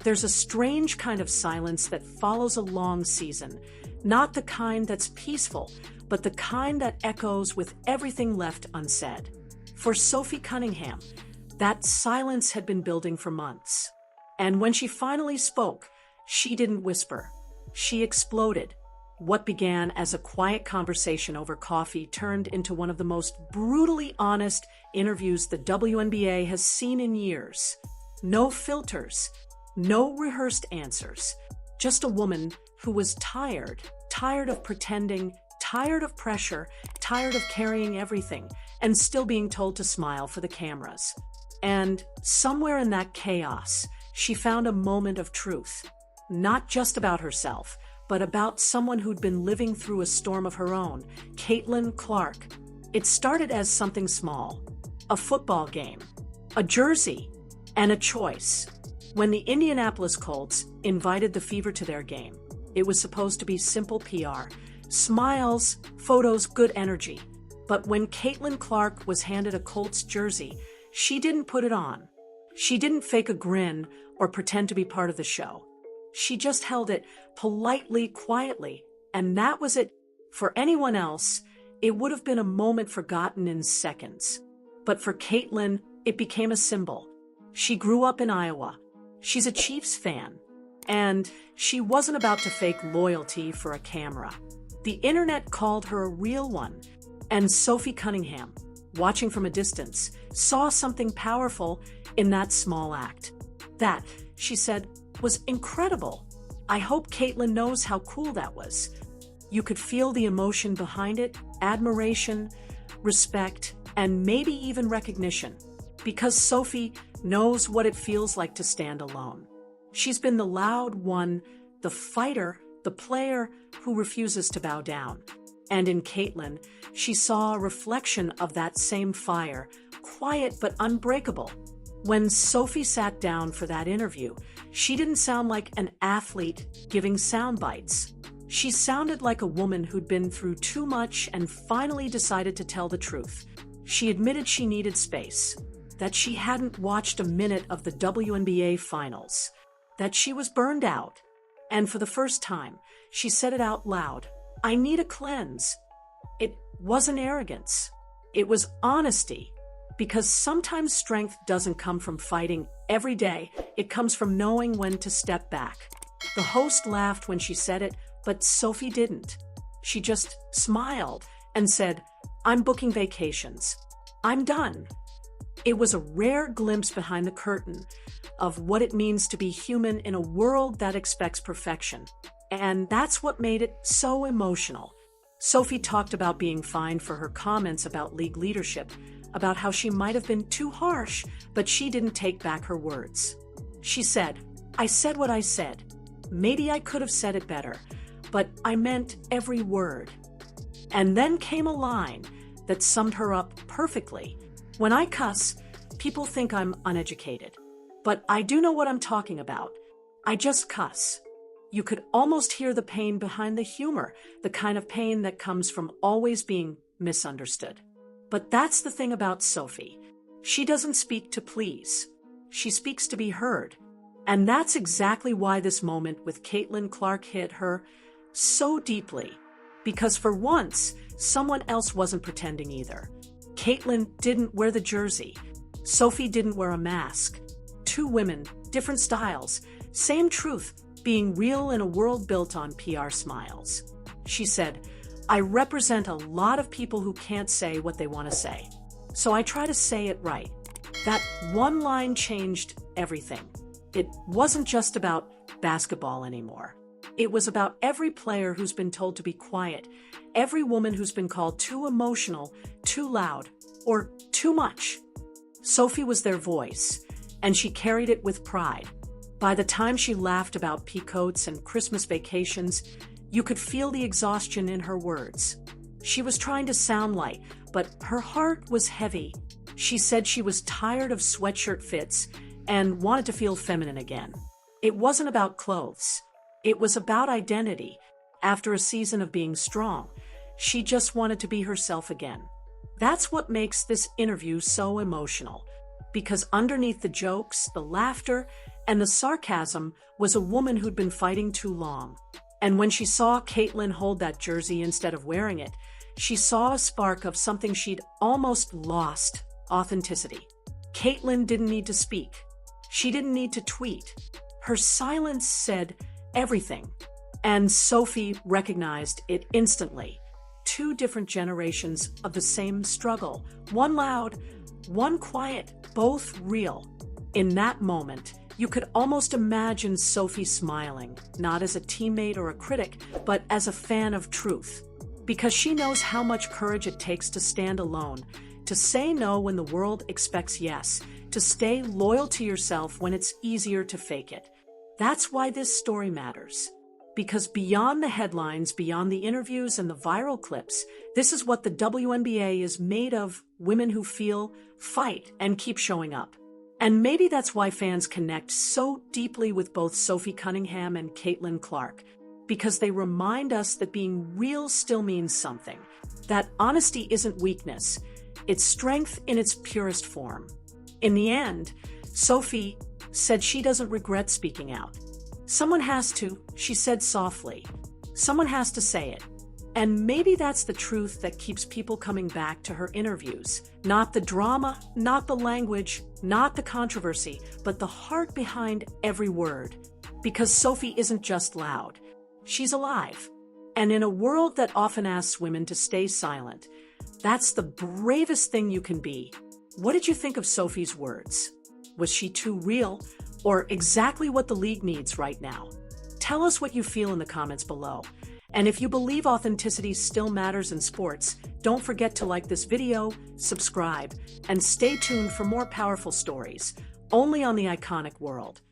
there's a strange kind of silence that follows a long season, not the kind that's peaceful, but the kind that echoes with everything left unsaid. For Sophie Cunningham, that silence had been building for months. And when she finally spoke, she didn't whisper. She exploded. What began as a quiet conversation over coffee turned into one of the most brutally honest interviews the WNBA has seen in years. No filters, no rehearsed answers. Just a woman who was tired of pretending, tired of pressure, tired of carrying everything, and still being told to smile for the cameras. And somewhere in that chaos, she found a moment of truth. Not just about herself, but about someone who'd been living through a storm of her own, Caitlin Clark. It started as something small, a football game, a jersey, and a choice. When the Indianapolis Colts invited the Fever to their game, it was supposed to be simple PR, smiles, photos, good energy. But when Caitlin Clark was handed a Colts jersey, she didn't put it on. She didn't fake a grin or pretend to be part of the show. She just held it politely, quietly, and that was it. For anyone else, it would have been a moment forgotten in seconds. But for Caitlin, it became a symbol. She grew up in Iowa. She's a Chiefs fan. And she wasn't about to fake loyalty for a camera. The internet called her a real one. And Sophie Cunningham, watching from a distance, saw something powerful in that small act. That, she said, was incredible. I hope Caitlin knows how cool that was. You could feel the emotion behind it, admiration, respect, and maybe even recognition. Because Sophie knows what it feels like to stand alone. She's been the loud one, the fighter, the player who refuses to bow down. And in Caitlin, she saw a reflection of that same fire, quiet but unbreakable. When Sophie sat down for that interview, she didn't sound like an athlete giving sound bites. She sounded like a woman who'd been through too much and finally decided to tell the truth. She admitted she needed space, that she hadn't watched a minute of the WNBA finals, that she was burned out. And for the first time, she said it out loud. I need a cleanse. It wasn't arrogance. It was honesty. Because sometimes strength doesn't come from fighting every day. It comes from knowing when to step back. The host laughed when she said it, but Sophie didn't. She just smiled and said, I'm booking vacations. I'm done. It was a rare glimpse behind the curtain of what it means to be human in a world that expects perfection. And that's what made it so emotional. Sophie talked about being fined for her comments about league leadership, about how she might have been too harsh, but she didn't take back her words. She said, I said what I said. Maybe I could have said it better, but I meant every word. And then came a line that summed her up perfectly. When I cuss, people think I'm uneducated. But I do know what I'm talking about. I just cuss. You could almost hear the pain behind the humor, the kind of pain that comes from always being misunderstood. But that's the thing about Sophie. She doesn't speak to please. She speaks to be heard. And that's exactly why this moment with Caitlin Clark hit her so deeply. Because for once, someone else wasn't pretending either. Caitlin didn't wear the jersey. Sophie didn't wear a mask. Two women, different styles, same truth, being real in a world built on PR smiles. She said, I represent a lot of people who can't say what they want to say. So I try to say it right. That one line changed everything. It wasn't just about basketball anymore. It was about every player who's been told to be quiet, every woman who's been called too emotional, too loud, or too much. Sophie was their voice, and she carried it with pride. By the time she laughed about peacoats and Christmas vacations, you could feel the exhaustion in her words. She was trying to sound light, but her heart was heavy. She said she was tired of sweatshirt fits and wanted to feel feminine again. It wasn't about clothes. It was about identity. After a season of being strong, she just wanted to be herself again. That's what makes this interview so emotional. Because underneath the jokes, the laughter, And the sarcasm was a woman who'd been fighting too long. And when she saw Caitlin hold that jersey instead of wearing it, she saw a spark of something she'd almost lost: authenticity. Caitlin didn't need to speak. She didn't need to tweet. Her silence said everything. And Sophie recognized it instantly. Two different generations of the same struggle. One loud, one quiet, both real. In that moment, you could almost imagine Sophie smiling, not as a teammate or a critic, but as a fan of truth. Because she knows how much courage it takes to stand alone, to say no when the world expects yes, to stay loyal to yourself when it's easier to fake it. That's why this story matters. Because beyond the headlines, beyond the interviews and the viral clips, this is what the WNBA is made of: women who feel, fight, and keep showing up. And maybe that's why fans connect so deeply with both Sophie Cunningham and Caitlin Clark, because they remind us that being real still means something, that honesty isn't weakness, it's strength in its purest form. In the end, Sophie said she doesn't regret speaking out. Someone has to, she said softly. Someone has to say it. And maybe that's the truth that keeps people coming back to her interviews. Not the drama, not the language, not the controversy, but the heart behind every word. Because Sophie isn't just loud. She's alive. And in a world that often asks women to stay silent, that's the bravest thing you can be. What did you think of Sophie's words? Was she too real, or exactly what the league needs right now? Tell us what you feel in the comments below. And if you believe authenticity still matters in sports, don't forget to like this video, subscribe, and stay tuned for more powerful stories, only on The Iconic World.